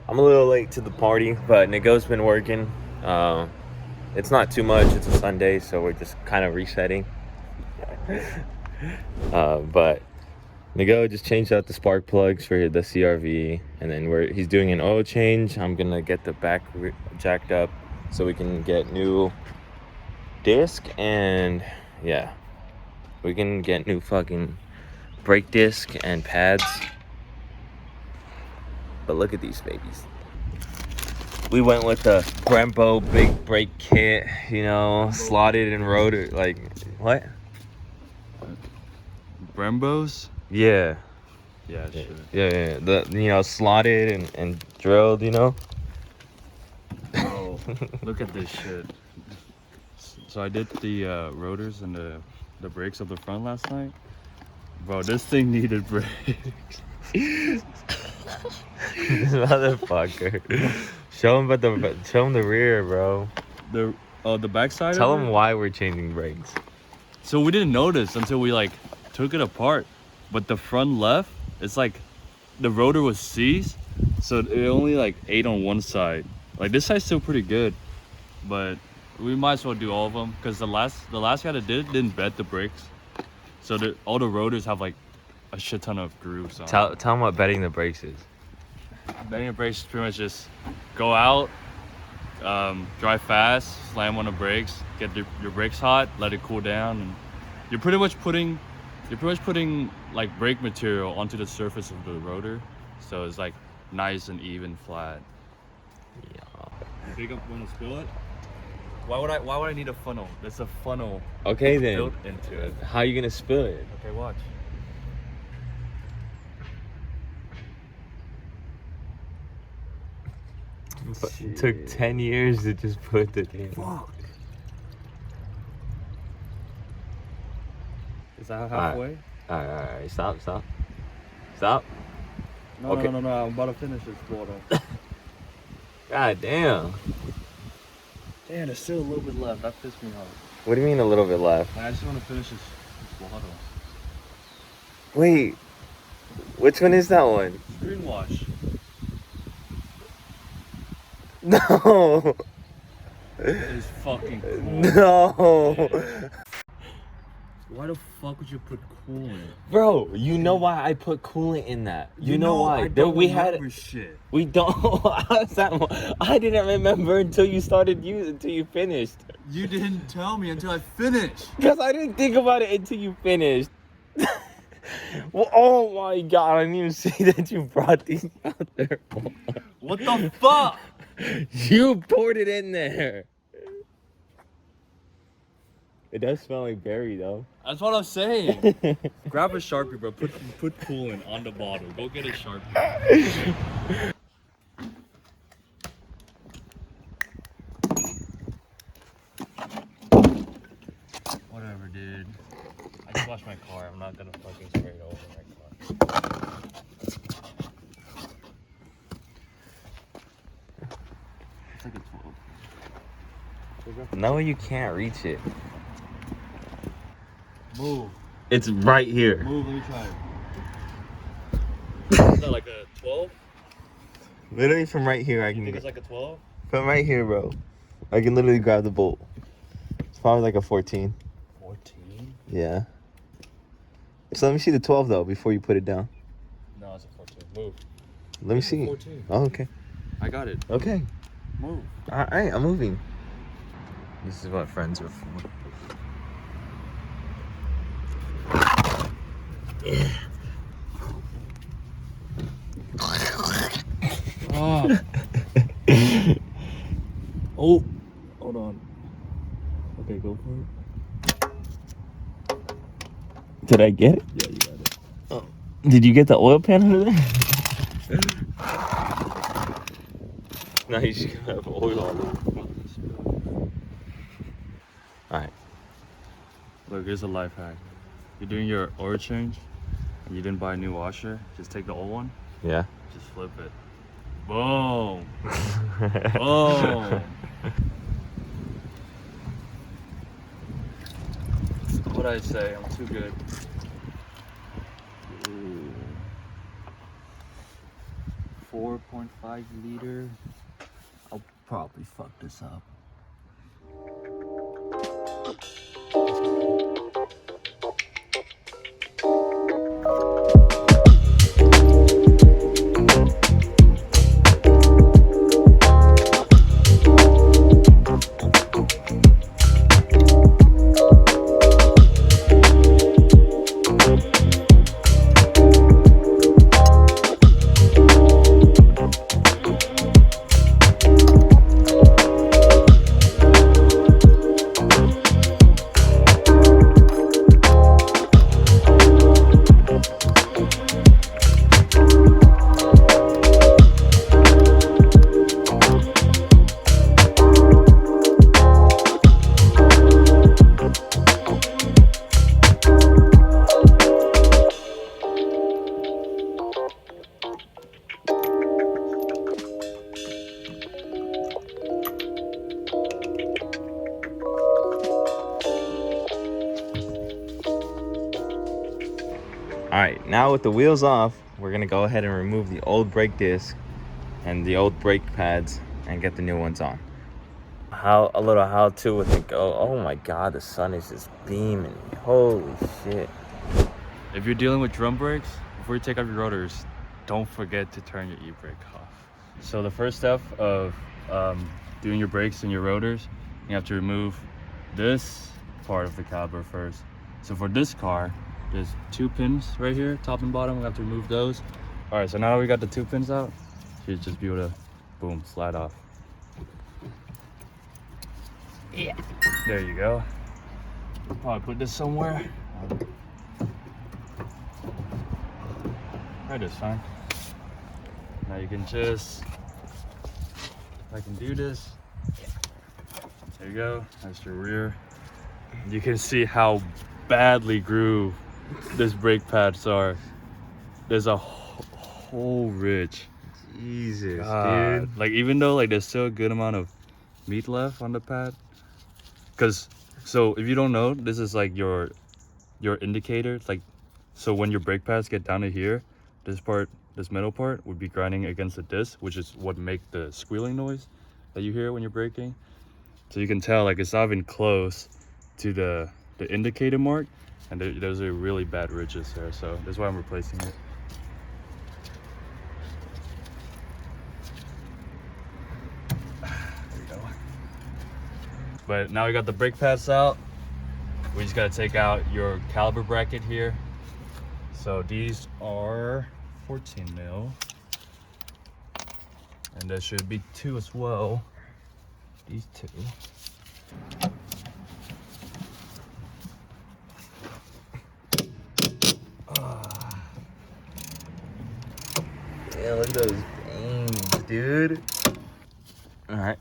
I'm a little late to the party, but Nigo's been working. It's not too much. It's a Sunday, so we're just kind of resetting. But Nigo just changed out the spark plugs for the CRV, and then he's doing an oil change. I'm gonna get the back jacked up so we can get new disc, and yeah, we can get new fucking brake disc and pads. But look at these babies. We went with the Brembo big brake kit, you know, slotted and rotor, like, what? Brembos? Yeah. Yeah, sure. Yeah. The, you know, slotted and drilled, you know? Oh, look at this shit. So I did the rotors and the brakes of the front last night. Bro, this thing needed brakes. This motherfucker. Show him the rear, bro. The backside. Tell him why we're changing brakes. So we didn't notice until we like took it apart, but the front left, it's like the rotor was seized, so it only like ate on one side. Like this side's still pretty good, but we might as well do all of them because the last guy that didn't bed the brakes, so all the rotors have like a shit ton of grooves on. Tell him what bedding the brakes is. Bedding the brakes is pretty much just go out, drive fast, slam on the brakes, get your brakes hot, let it cool down, and you're pretty much putting like brake material onto the surface of the rotor, so it's like nice and even, flat. Yeah. You think I'm gonna spill it? Why would I need a funnel? There's a funnel. Okay then. Built into it. How are you gonna spill it? Okay, watch. It took 10 years to just put the thing. Fuck. Is that halfway? Alright. Stop. No, Okay. no. I'm about to finish this water. God damn. Damn, there's still a little bit left. That pissed me off. What do you mean a little bit left? I just want to finish this water. Wait. Which one is that one? Screen wash. No. It is fucking cool. No. Yeah. Why the fuck would you put coolant? Bro, you know why I put coolant in that. You know why. I don't we remember had shit. We don't. I didn't remember until you started using, until you finished. You didn't tell me until I finished. Because I didn't think about it until you finished. Well, oh my god, I didn't even see that you brought these out there. What the fuck? You poured it in there. It does smell like berry though. That's what I'm saying. Grab a Sharpie, bro. Put coolant on the bottle. Go get a Sharpie. Whatever, dude. I just washed my car. I'm not gonna fucking spray it over my car. It's like a 12. No, you can't reach it. Move. It's right here. Move, let me try it. Is that like a 12? Literally from right here, I You can. think it's like a 12? From right here, bro. I can literally grab the bolt. It's probably like a 14. 14? Yeah. So let me see the 12 though before you put it down. No, it's a 14. Move. Let me see. 14. Oh, okay. I got it. Okay. Move. All right, I'm moving. This is what friends are for. Oh. Oh. Hold on. Okay, go for it. Did I get it? Yeah, you got it. Oh. Did you get the oil pan under there? No, you just gotta have oil on it. Alright. Look, here's a life hack. You're doing your oil change and you didn't buy a new washer. Just take the old one. Yeah. Just flip it. Boom. Boom. What'd I say? I'm too good. Ooh. 4.5 liter. I'll probably fuck this up. All right, now with the wheels off, we're gonna go ahead and remove the old brake disc and the old brake pads and get the new ones on. A little how-to with the go. Oh my God, the sun is just beaming. Holy shit. If you're dealing with drum brakes, before you take off your rotors, don't forget to turn your e-brake off. So the first step of doing your brakes and your rotors, you have to remove this part of the caliper first. So for this car, there's 2 pins right here, top and bottom. We have to remove those. All right, so now that we got the 2 pins out, you should just be able to, boom, slide off. Yeah. There you go. We'll probably put this somewhere. Right, it's fine. Now you can just, I can do this. There you go. That's your rear. You can see how badly grooved this brake pads are. There's a whole ridge. Jesus, God. dude. Like, even though like there's still a good amount of meat left on the pad, because so if you don't know, this is like your indicator. Like, so when your brake pads get down to here, this middle part would be grinding against the disc, which is what make the squealing noise that you hear when you're braking. So you can tell like it's not even close to the indicator mark, and those are really bad ridges there. So that's why I'm replacing it. There we go. But now we got the brake pads out. We just gotta take out your caliper bracket here. So these are 14 mil, and there should be 2 as well. These 2. Yeah, look at those bangs, dude. All right.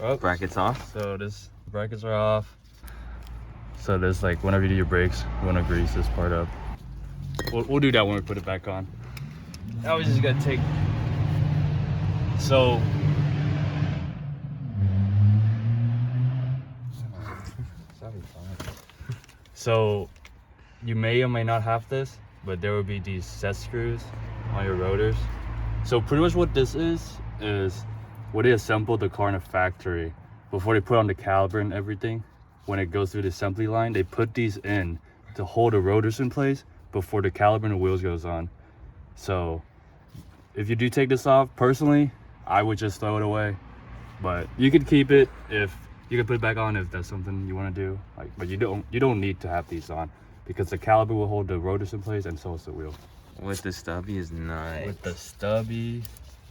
Oh, Brackets off. so this brackets are off. So this, like, whenever you do your brakes, you want to grease this part up. We'll do that when we put it back on. Now we just gotta take. So so you may or may not have this, but there will be these set screws on your rotors. So pretty much what this is what they assemble the car in a factory before they put on the caliper and everything. When it goes through the assembly line, they put these in to hold the rotors in place before the caliper and the wheels goes on. So if you do take this off, personally, I would just throw it away. But you could keep it, if you can put it back on if that's something you want to do. Like, but you don't need to have these on, because the caliper will hold the rotors in place, and so is the wheel. With the stubby is nice. With the stubby,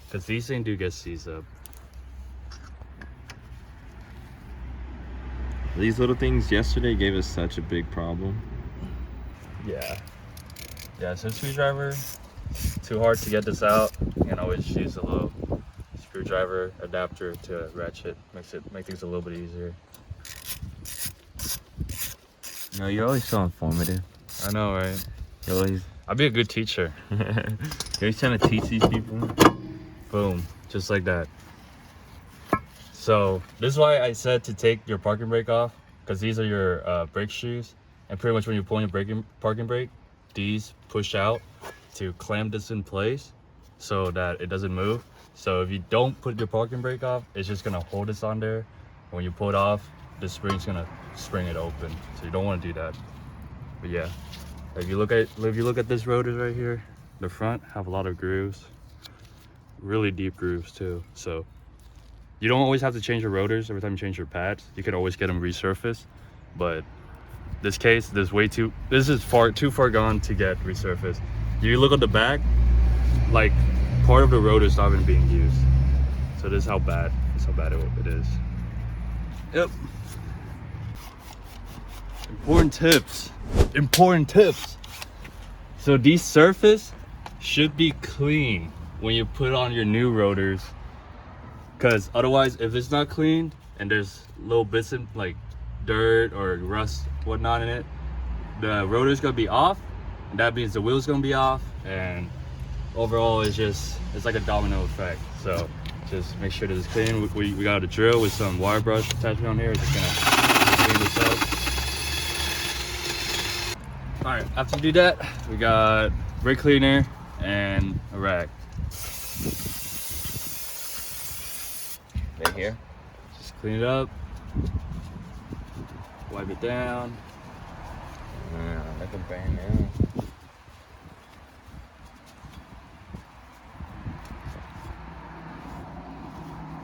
because these things do get seized up. These little things yesterday gave us such a big problem. Yeah, so screwdriver, too hard to get this out. You can always use a little screwdriver adapter to ratchet, make things a little bit easier. No, you're always so informative. I know, right? You're always, I'll be a good teacher. you're always trying to teach these people. Boom, just like that. So this is why I said to take your parking brake off, because these are your brake shoes, and pretty much when you're pulling your parking brake, these push out to clamp this in place. so that it doesn't move. So if you don't put your parking brake off, it's just gonna hold this on there. When you pull it off, the spring's gonna spring it open. So you don't want to do that. But yeah, if you look at this rotors right here, the front have a lot of grooves, really deep grooves too. So you don't always have to change your rotors every time you change your pads. You can always get them resurfaced, but this case, this is too far gone to get resurfaced. You look at the back, like part of the rotor's not even being used. So this is how bad it is. Yep. Important tips. So these surface should be clean when you put on your new rotors, because otherwise, if it's not cleaned and there's little bits of like dirt or rust, whatnot in it, the rotor's gonna be off, and that means the wheel's gonna be off, and overall it's like a domino effect. So just make sure that it's clean. We got a drill with some wire brush attachment on here. Just gonna clean this up. All right, after you do that, we got brake cleaner and a rag. Right here. Just clean it up, wipe it down. Like a brand new.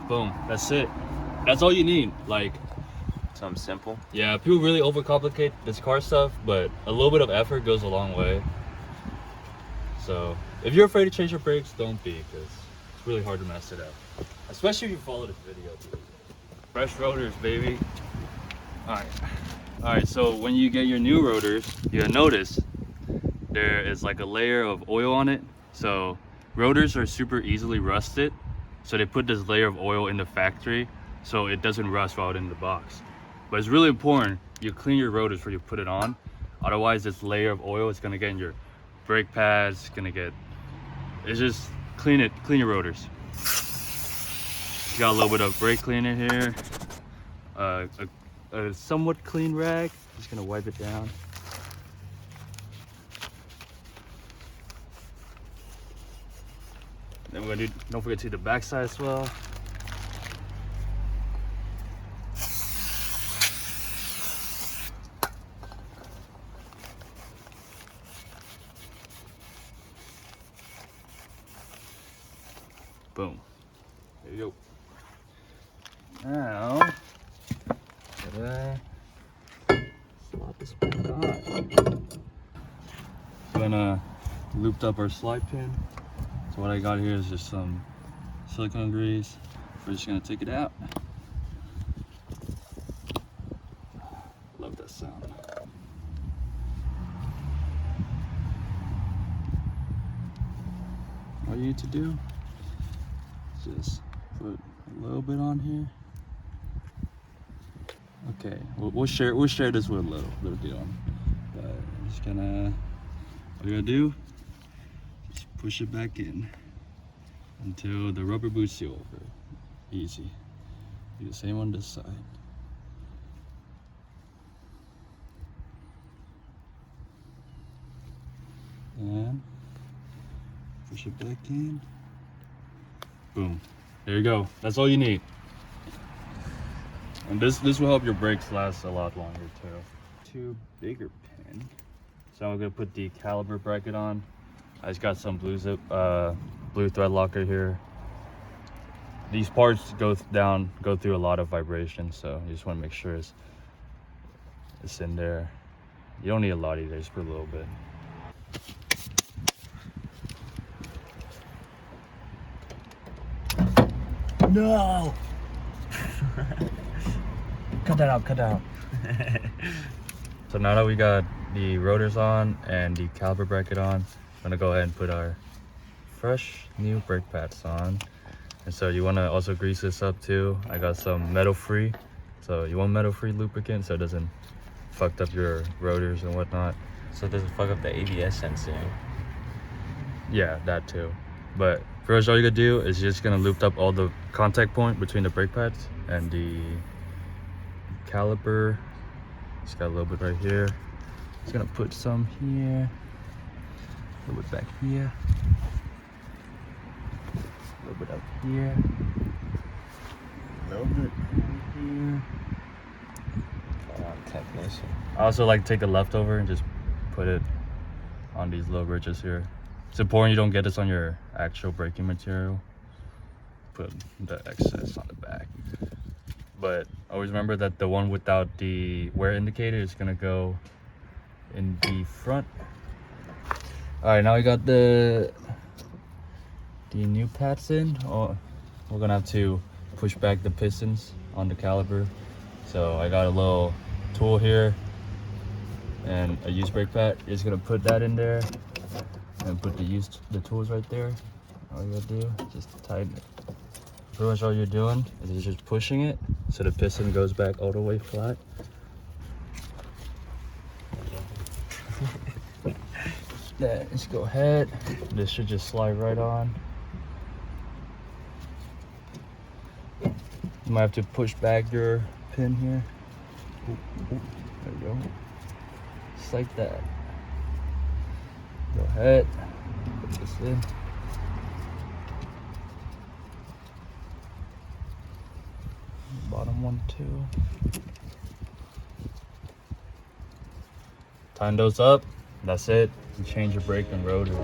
Boom, that's it. That's all you need. Like, Something simple. yeah, people really overcomplicate this car stuff, but a little bit of effort goes a long way. So if you're afraid to change your brakes, don't be, because it's really hard to mess it up. Especially if you follow this video. Fresh rotors, baby. All right, so when you get your new rotors, you'll notice there is like a layer of oil on it. So rotors are super easily rusted. So they put this layer of oil in the factory so it doesn't rust while it's in the box. But it's really important you clean your rotors before you put it on. Otherwise, this layer of oil is gonna get in your brake pads. It's just clean your rotors. Got a little bit of brake cleaner here. A somewhat clean rag. Just gonna wipe it down. Then we're gonna don't forget to do the back side as well. Boom. There you go. Now, slot this back on. I'm gonna looped up our slide pin. So what I got here is just some silicone grease. We're just gonna take it out. Love that sound. All you need to do is just put a little bit on here. Okay, we'll share this with a little bit on. But I'm just gonna, all you gotta do, just push it back in until the rubber boots seal over. Easy. Do the same on this side. And push it back in. Boom. There you go. That's all you need. And this will help your brakes last a lot longer too. Two bigger pin. So I'm gonna put the caliper bracket on. I just got some blue thread locker here. These parts go through a lot of vibration, so you just want to make sure it's in there. You don't need a lot either, just put a little bit. No! Cut that out. So now that we got the rotors on and the caliper bracket on, I'm gonna go ahead and put our fresh new brake pads on. And so you want to also grease this up too. I got some metal-free. So you want metal-free lubricant so it doesn't fuck up your rotors and whatnot. So it doesn't fuck up the ABS sensing. Yeah, that too. But first, all you're gonna do is just gonna loop up all the contact point between the brake pads and the caliper. Just got a little bit right here. Just gonna put some here, a little bit back here. A little bit up here. A little bit here. Technician. I also like to take the leftover and just put it on these little ridges here. It's important you don't get this on your actual braking material. Put the excess on the back. But always remember that the one without the wear indicator is gonna go in the front. All right, now we got the new pads in. Oh, we're gonna have to push back the pistons on the caliper. So I got a little tool here and a used brake pad. Just gonna put that in there and put the tools right there. All you gotta do, just tighten it. Pretty much all you're doing is you're just pushing it so the piston goes back all the way flat. Then just go ahead. This should just slide right on. You might have to push back your pin here. Ooh, there we go. Just like that. Go ahead, put this in. Bottom one too. Tighten those up. That's it. You change your brake and rotors.